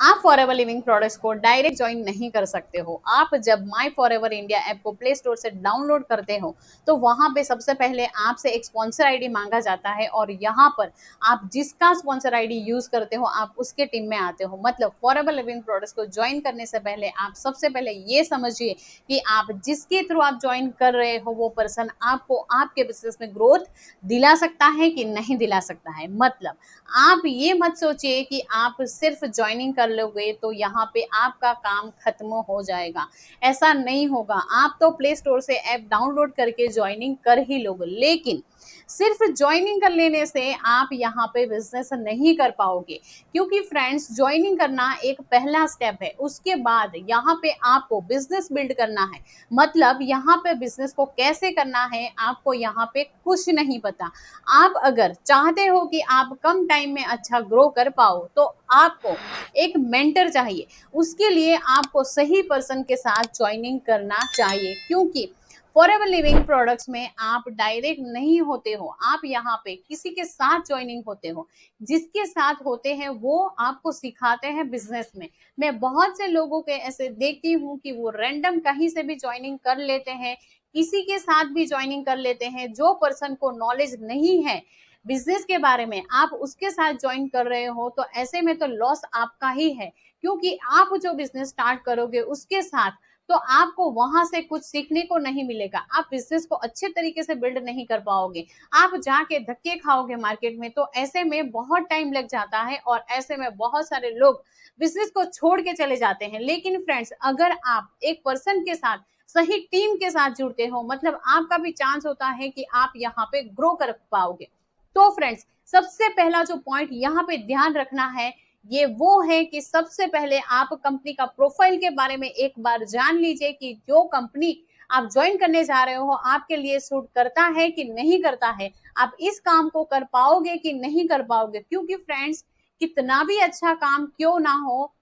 आप forever living products को direct join नहीं कर सकते हो। आप जब माई फॉरएवर इंडिया ऐप को प्ले स्टोर से डाउनलोड करते हो तो वहां पे सबसे पहले आपसे एक स्पॉन्सर आईडी मांगा जाता है और यहाँ पर आप जिसका स्पॉन्सर आईडी यूज करते हो आप उसके टीम में आते हो। मतलब फॉरएवर लिविंग प्रोडक्ट्स को ज्वाइन करने से पहले आप सबसे पहले ये समझिए कि आप जिसके थ्रू आप ज्वाइन कर रहे हो वो पर्सन आपको आपके बिजनेस में ग्रोथ दिला सकता है कि नहीं दिला सकता है। मतलब आप ये मत सोचिए कि आप सिर्फ ज्वाइनिंग कर लोगे तो यहाँ पे आपका काम खत्म हो जाएगा। ऐसा नहीं होगा। आप तो प्ले स्टोर से ऐप डाउनलोड करके ज्वाइनिंग कर ही लोगे, लेकिन सिर्फ ज्वाइनिंग कर लेने से आप यहाँ पे बिजनेस नहीं कर पाओगे, क्योंकि फ्रेंड्स ज्वाइनिंग करना एक पहला स्टेप है। उसके बाद यहाँ पे आपको बिजनेस बिल्ड करना है। मतलब यहाँ पे बिजनेस को कैसे करना है आपको यहाँ पे कुछ नहीं पता। आप अगर चाहते हो कि आप कम टाइम में अच्छा ग्रो कर पाओ तो आपको एक मेंटर चाहिए। उसके लिए आपको सही पर्सन के साथ ज्वाइनिंग करना चाहिए, क्योंकि फॉरएवर लिविंग प्रोडक्ट्स में आप डायरेक्ट नहीं होते हो। आप यहाँ पे किसी के साथ ज्वाइनिंग होते हो। जिसके साथ होते हैं वो आपको सिखाते हैं बिजनेस में। मैं बहुत से लोगों के ऐसे देखती हूँ कि वो रैंडम कहीं से भी ज्वाइनिंग कर लेते हैं, किसी के साथ भी ज्वाइनिंग कर लेते हैं। जो पर्सन को नॉलेज नहीं है बिजनेस के बारे में आप उसके साथ ज्वाइन कर रहे हो तो ऐसे में तो लॉस आपका ही है, क्योंकि आप जो बिजनेस स्टार्ट करोगे उसके साथ तो आपको वहां से कुछ सीखने को नहीं मिलेगा। आप बिजनेस को अच्छे तरीके से बिल्ड नहीं कर पाओगे। आप जाके धक्के खाओगे मार्केट में, तो ऐसे में बहुत टाइम लग जाता है और ऐसे में बहुत सारे लोग बिजनेस को छोड़ के चले जाते हैं। लेकिन फ्रेंड्स, अगर आप एक पर्सन के साथ सही टीम के साथ जुड़ते हो मतलब आपका भी चांस होता है कि आप यहाँ पे ग्रो कर पाओगे। तो फ्रेंड्स, सबसे पहला जो पॉइंट यहाँ पे ध्यान रखना है ये वो है कि सबसे पहले आप कंपनी का प्रोफाइल के बारे में एक बार जान लीजिए कि जो कंपनी आप ज्वाइन करने जा रहे हो आपके लिए सूट करता है कि नहीं करता है। आप इस काम को कर पाओगे कि नहीं कर पाओगे, क्योंकि फ्रेंड्स कितना भी अच्छा काम क्यों ना हो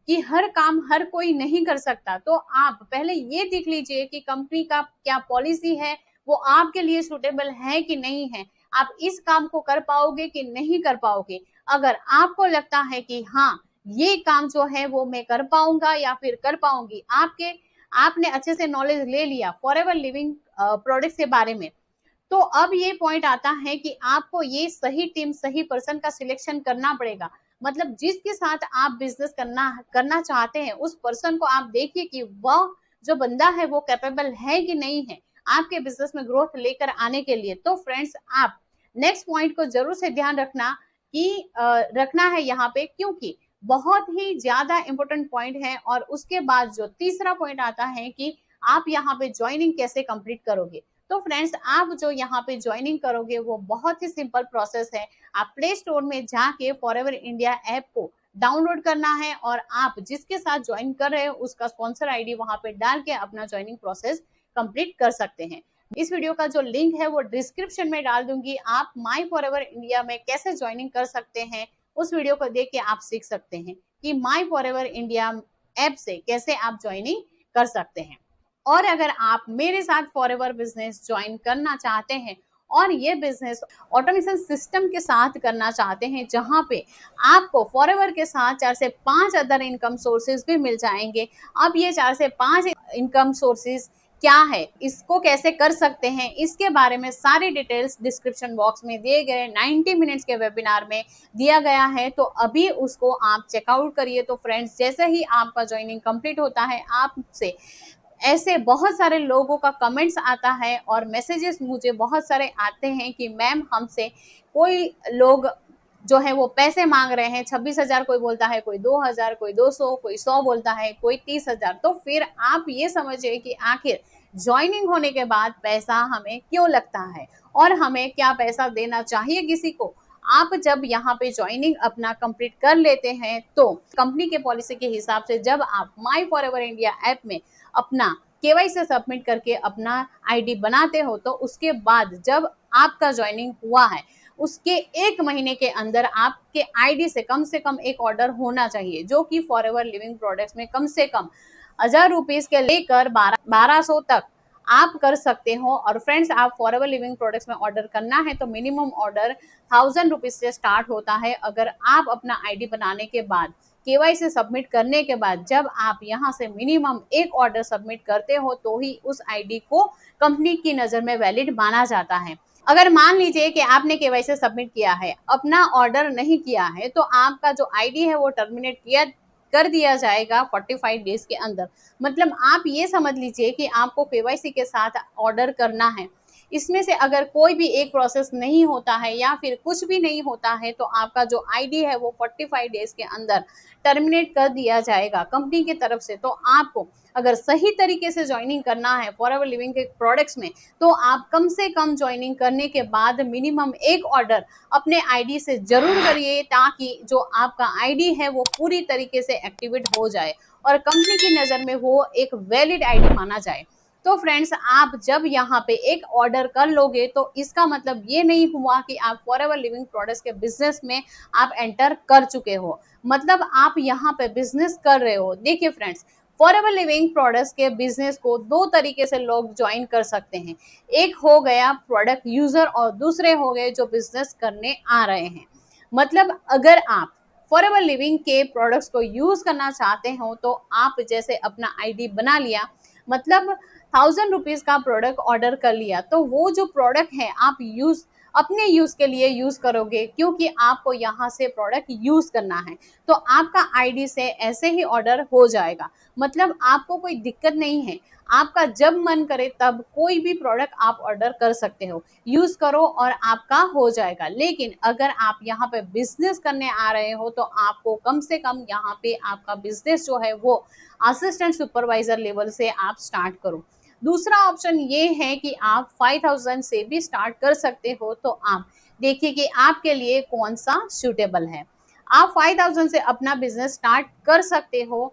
कि हर काम हर कोई नहीं कर सकता। तो आप पहले ये देख लीजिए कि कंपनी का क्या पॉलिसी है, वो आपके लिए सूटेबल है कि नहीं है। आप इस काम को कर पाओगे कि नहीं कर पाओगे। अगर आपको लगता है कि हाँ ये काम जो है वो मैं कर पाऊंगा या फिर कर पाऊंगी, आपने अच्छे से नॉलेज ले लिया फॉरएवर लिविंग प्रोडक्ट्स के बारे में, तो अब ये पॉइंट आता है कि आपको ये सही टीम सही पर्सन का सिलेक्शन करना पड़ेगा। मतलब जिसके साथ आप बिजनेस करना करना चाहते हैं उस पर्सन को आप देखिए कि वह जो बंदा है वो कैपेबल है कि नहीं है आपके बिजनेस में ग्रोथ लेकर आने के लिए। तो फ्रेंड्स, आप नेक्स्ट पॉइंट को जरूर से ध्यान रखना कि रखना है यहाँ पे, क्योंकि बहुत ही ज्यादा इंपॉर्टेंट पॉइंट है। और उसके बाद जो तीसरा पॉइंट आता है कि आप यहाँ पे ज्वाइनिंग कैसे कंप्लीट करोगे। तो फ्रेंड्स, आप जो यहाँ पे ज्वाइनिंग करोगे वो बहुत ही सिंपल प्रोसेस है। आप प्ले स्टोर में जाके फॉरएवर इंडिया ऐप को डाउनलोड करना है और आप जिसके साथ ज्वाइन कर रहे हो उसका स्पॉन्सर आईडी वहां पे डाल के अपना ज्वाइनिंग प्रोसेस कंप्लीट कर सकते हैं। इस वीडियो का जो लिंक है वो डिस्क्रिप्शन में डाल दूंगी। आप माई फॉरएवर इंडिया में कैसे ज्वाइनिंग कर सकते हैं उस वीडियो को देख के आप सीख सकते हैं कि माई फॉरएवर इंडिया ऐप से कैसे आप ज्वाइनिंग कर सकते हैं। और अगर आप मेरे साथ फॉरएवर बिजनेस ज्वाइन करना चाहते हैं और ये बिजनेस ऑटोमेशन सिस्टम के साथ करना चाहते हैं जहां पे आपको फॉरएवर के साथ 4 से 5 अदर इनकम सोर्सेज भी मिल जाएंगे। अब ये 4 से 5 इनकम सोर्सेज क्या है, इसको कैसे कर सकते हैं, इसके बारे में सारी डिटेल्स डिस्क्रिप्शन बॉक्स में दिए गए 90 मिनट्स के वेबिनार में दिया गया है। तो अभी उसको आप चेकआउट करिए। तो फ्रेंड्स, जैसे ही आपका ज्वाइनिंग कंप्लीट होता है आपसे ऐसे बहुत सारे लोगों का कमेंट्स आता है और मैसेजेस मुझे बहुत सारे आते हैं कि मैम हमसे कोई लोग जो है वो पैसे मांग रहे हैं 26,000, कोई बोलता है कोई 2,000, कोई 200, कोई 100 बोलता है, कोई 30,000। तो फिर आप ये समझिए कि आखिर ज्वाइनिंग होने के बाद पैसा हमें क्यों लगता है और हमें क्या पैसा देना चाहिए किसी को। आप जब यहाँ पे ज्वाइनिंग अपना कंप्लीट कर लेते हैं तो कंपनी के पॉलिसी के हिसाब से जब आप माई फॉरएवर इंडिया ऐप में अपना केवाईसी सबमिट करके अपना आईडी बनाते हो तो उसके बाद जब आपका ज्वाइनिंग हुआ है उसके 1 महीने के अंदर आपके आईडी से कम एक ऑर्डर होना चाहिए, जो कि फॉरएवर लिविंग प्रोडक्ट्स में कम से कम 1000 रुपीज के लेकर 1200 तक आप कर सकते हो। और फ्रेंड्स, आप फॉरएवर लिविंग प्रोडक्ट्स में ऑर्डर करना है तो मिनिमम ऑर्डर 1000 रुपीज से स्टार्ट होता है। अगर आप अपना आईडी बनाने के बाद केवाईसी सबमिट करने के बाद जब आप यहाँ से मिनिमम एक ऑर्डर सबमिट करते हो तो ही उस आईडी को कंपनी की नज़र में वैलिड माना जाता है। अगर मान लीजिए कि आपने केवाईसी सबमिट किया है, अपना ऑर्डर नहीं किया है, तो आपका जो आईडी है वो टर्मिनेट किया कर दिया जाएगा 45 डेज के अंदर। मतलब आप ये समझ लीजिए कि आपको केवाईसी के साथ ऑर्डर करना है, इसमें से अगर कोई भी एक प्रोसेस नहीं होता है या फिर कुछ भी नहीं होता है तो आपका जो आईडी है वो 45 डेज के अंदर टर्मिनेट कर दिया जाएगा कंपनी की तरफ से। तो आपको अगर सही तरीके से ज्वाइनिंग करना है फॉरएवर लिविंग के प्रोडक्ट्स में, तो आप कम से कम ज्वाइनिंग करने के बाद मिनिमम एक ऑर्डर अपने आईडी से जरूर करिए, ताकि जो आपका आईडी है वो पूरी तरीके से एक्टिवेट हो जाए और कंपनी की नज़र में वो एक वैलिड आईडी माना जाए। तो फ्रेंड्स, आप जब यहाँ पे एक ऑर्डर कर लोगे तो इसका मतलब ये नहीं हुआ कि आप फॉरएवर लिविंग प्रोडक्ट्स के बिजनेस में आप एंटर कर चुके हो, मतलब आप यहाँ पे बिजनेस कर रहे हो। देखिए फ्रेंड्स, फॉरएवर लिविंग प्रोडक्ट्स के बिजनेस को दो तरीके से लोग ज्वाइन कर सकते हैं। एक हो गया प्रोडक्ट यूजर और दूसरे हो गए जो बिजनेस करने आ रहे हैं। मतलब अगर आप फॉरएवर लिविंग के प्रोडक्ट्स को यूज करना चाहते हो तो आप जैसे अपना आईडी बना लिया, मतलब 1000 रुपीज का प्रोडक्ट ऑर्डर कर लिया, तो वो जो प्रोडक्ट है आप यूज अपने यूज के लिए यूज करोगे, क्योंकि आपको यहाँ से प्रोडक्ट यूज करना है। तो आपका आईडी से ऐसे ही ऑर्डर हो जाएगा, मतलब आपको कोई दिक्कत नहीं है। आपका जब मन करे तब कोई भी प्रोडक्ट आप ऑर्डर कर सकते हो, यूज करो और आपका हो जाएगा। लेकिन अगर आप यहाँ पे बिजनेस करने आ रहे हो तो आपको कम से कम यहाँ पे आपका बिजनेस जो है वो असिस्टेंट सुपरवाइजर लेवल से आप स्टार्ट करो। दूसरा ऑप्शन ये है कि आप 5000 से भी स्टार्ट कर सकते हो। तो आप देखिए कि आपके लिए कौन सा सूटेबल है। आप 5000 से अपना बिजनेस स्टार्ट कर सकते हो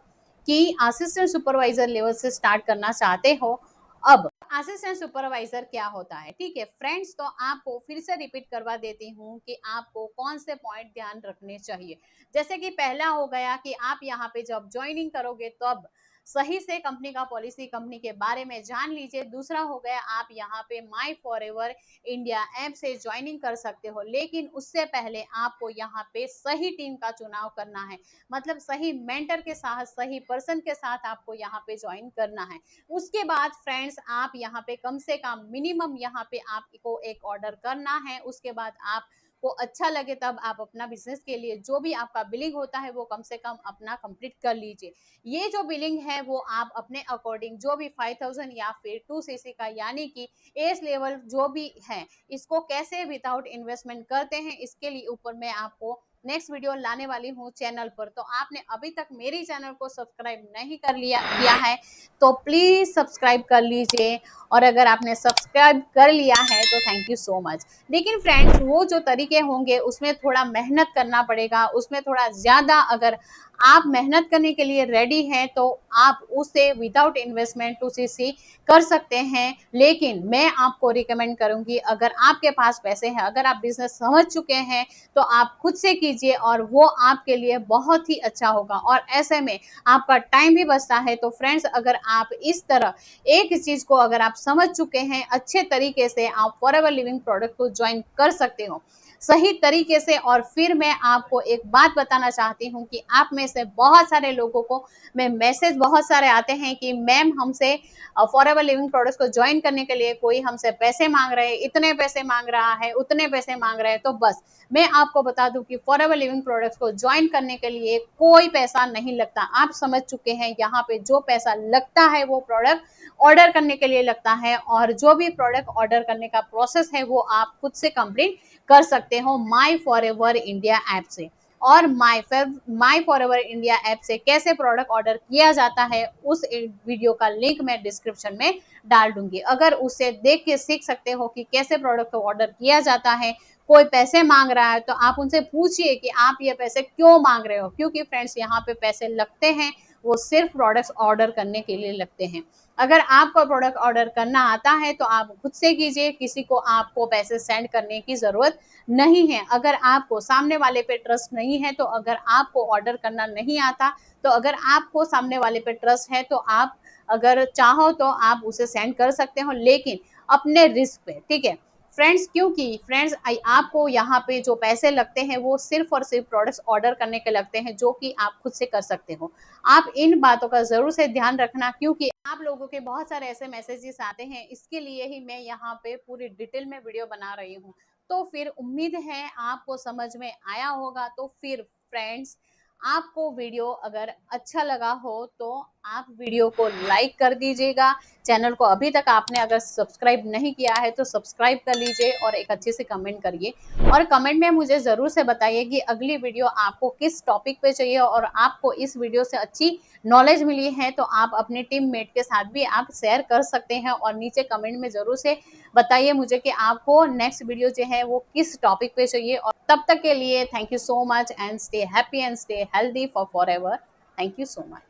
कि असिस्टेंट सुपरवाइजर लेवल से स्टार्ट करना चाहते हो। अब असिस्टेंट सुपरवाइजर क्या होता है, ठीक है फ्रेंड्स, तो आपको फिर से रिपीट करवा देती हूँ कि आपको कौन से पॉइंट ध्यान रखने चाहिए। जैसे कि पहला हो गया कि आप यहाँ पे जब ज्वाइनिंग करोगे तब सही से कंपनी का पॉलिसी, कंपनी के बारे में जान लीजिए। दूसरा हो गया, आप यहाँ पे माई फॉरएवर इंडिया ऐप से ज्वाइनिंग कर सकते हो, लेकिन उससे पहले आपको यहाँ पे सही टीम का चुनाव करना है, मतलब सही मेंटर के साथ, सही पर्सन के साथ आपको यहाँ पे ज्वाइन करना है। उसके बाद फ्रेंड्स, आप यहाँ पे कम से कम मिनिमम यहाँ पे आपको एक ऑर्डर करना है। उसके बाद आप को अच्छा लगे तब आप अपना बिजनेस के लिए जो भी आपका बिलिंग होता है वो कम से कम अपना कंप्लीट कर लीजिए। ये जो बिलिंग है वो आप अपने अकॉर्डिंग जो भी 5000 या फिर 2cc का, यानी कि एज लेवल जो भी है, इसको कैसे विदाउट इन्वेस्टमेंट करते हैं, इसके लिए ऊपर मैं आपको नेक्स्ट वीडियो लाने वाली हूँ चैनल पर। तो आपने अभी तक मेरी चैनल को सब्सक्राइब नहीं किया है तो प्लीज सब्सक्राइब कर लीजिए, और अगर आपने सब्सक्राइब कर लिया है तो थैंक यू सो मच। लेकिन फ्रेंड्स, वो जो तरीके होंगे उसमें थोड़ा मेहनत करना पड़ेगा, उसमें थोड़ा ज़्यादा अगर आप मेहनत करने के लिए रेडी हैं तो आप उसे विदाउट इन्वेस्टमेंट 2cc कर सकते हैं। लेकिन मैं आपको रिकमेंड करूंगी, अगर आपके पास पैसे हैं, अगर आप बिजनेस समझ चुके हैं तो आप खुद से कीजिए और वो आपके लिए बहुत ही अच्छा होगा और ऐसे में आपका टाइम भी बचता है। तो फ्रेंड्स, अगर आप इस तरह एक चीज़ को अगर आप समझ चुके हैं अच्छे तरीके से, आप फॉरएवर लिविंग प्रोडक्ट को ज्वाइन कर सकते हो सही तरीके से। और फिर मैं आपको एक बात बताना चाहती हूँ कि आप में से बहुत सारे लोगों को मैं मैसेज बहुत सारे आते हैं कि मैम हमसे फॉरएवर लिविंग प्रोडक्ट्स को ज्वाइन करने के लिए कोई हमसे पैसे मांग रहे हैं, इतने पैसे मांग रहा है, उतने पैसे मांग रहे हैं। तो बस मैं आपको बता दूं कि फॉरएवर लिविंग प्रोडक्ट्स को ज्वाइन करने के लिए कोई पैसा नहीं लगता। आप समझ चुके हैं, यहाँ पे जो पैसा लगता है वो प्रोडक्ट ऑर्डर करने के लिए लगता है, और जो भी प्रोडक्ट ऑर्डर करने का प्रोसेस है वो आप खुद से कंप्लीट कर सकते हो माई फॉरएवर इंडिया ऐप से। और माई फॉरएवर इंडिया ऐप से कैसे प्रोडक्ट ऑर्डर किया जाता है उस वीडियो का लिंक मैं डिस्क्रिप्शन में डाल दूंगी। अगर उसे देख के सीख सकते हो कि कैसे प्रोडक्ट को ऑर्डर किया जाता है, कोई पैसे मांग रहा है तो आप उनसे पूछिए कि आप ये पैसे क्यों मांग रहे हो, क्योंकि फ्रेंड्स यहाँ पे पैसे लगते हैं वो सिर्फ प्रोडक्ट्स ऑर्डर करने के लिए लगते हैं। अगर आपको प्रोडक्ट ऑर्डर करना आता है तो आप खुद से कीजिए, किसी को आपको पैसे सेंड करने की ज़रूरत नहीं है। अगर आपको सामने वाले पे ट्रस्ट नहीं है, तो अगर आपको ऑर्डर करना नहीं आता, तो अगर आपको सामने वाले पे ट्रस्ट है तो आप अगर चाहो तो आप उसे सेंड कर सकते हो, लेकिन अपने रिस्क पे, ठीक है। फ्रेंड्स, क्योंकि फ्रेंड्स आपको यहाँ पे जो पैसे लगते हैं वो सिर्फ और सिर्फ प्रोडक्ट्स ऑर्डर करने के लगते हैं, जो कि आप खुद से कर सकते हो। आप इन बातों का जरूर से ध्यान रखना, क्योंकि आप लोगों के बहुत सारे ऐसे मैसेजेस आते हैं, इसके लिए ही मैं यहाँ पे पूरी डिटेल में वीडियो बना रही हूँ। तो फिर उम्मीद है आपको समझ में आया होगा। तो फिर फ्रेंड्स, आपको वीडियो अगर अच्छा लगा हो तो आप वीडियो को लाइक कर दीजिएगा। चैनल को अभी तक आपने अगर सब्सक्राइब नहीं किया है तो सब्सक्राइब कर लीजिए और एक अच्छे से कमेंट करिए। और कमेंट में मुझे ज़रूर से बताइए कि अगली वीडियो आपको किस टॉपिक पे चाहिए, और आपको इस वीडियो से अच्छी नॉलेज मिली है तो आप अपने टीममेट के साथ भी आप शेयर कर सकते हैं। और नीचे कमेंट में ज़रूर से बताइए मुझे कि आपको नेक्स्ट वीडियो जो है वो किस टॉपिक पे चाहिए। और तब तक के लिए thank you so much, and stay happy and stay healthy for ever. Thank you so much.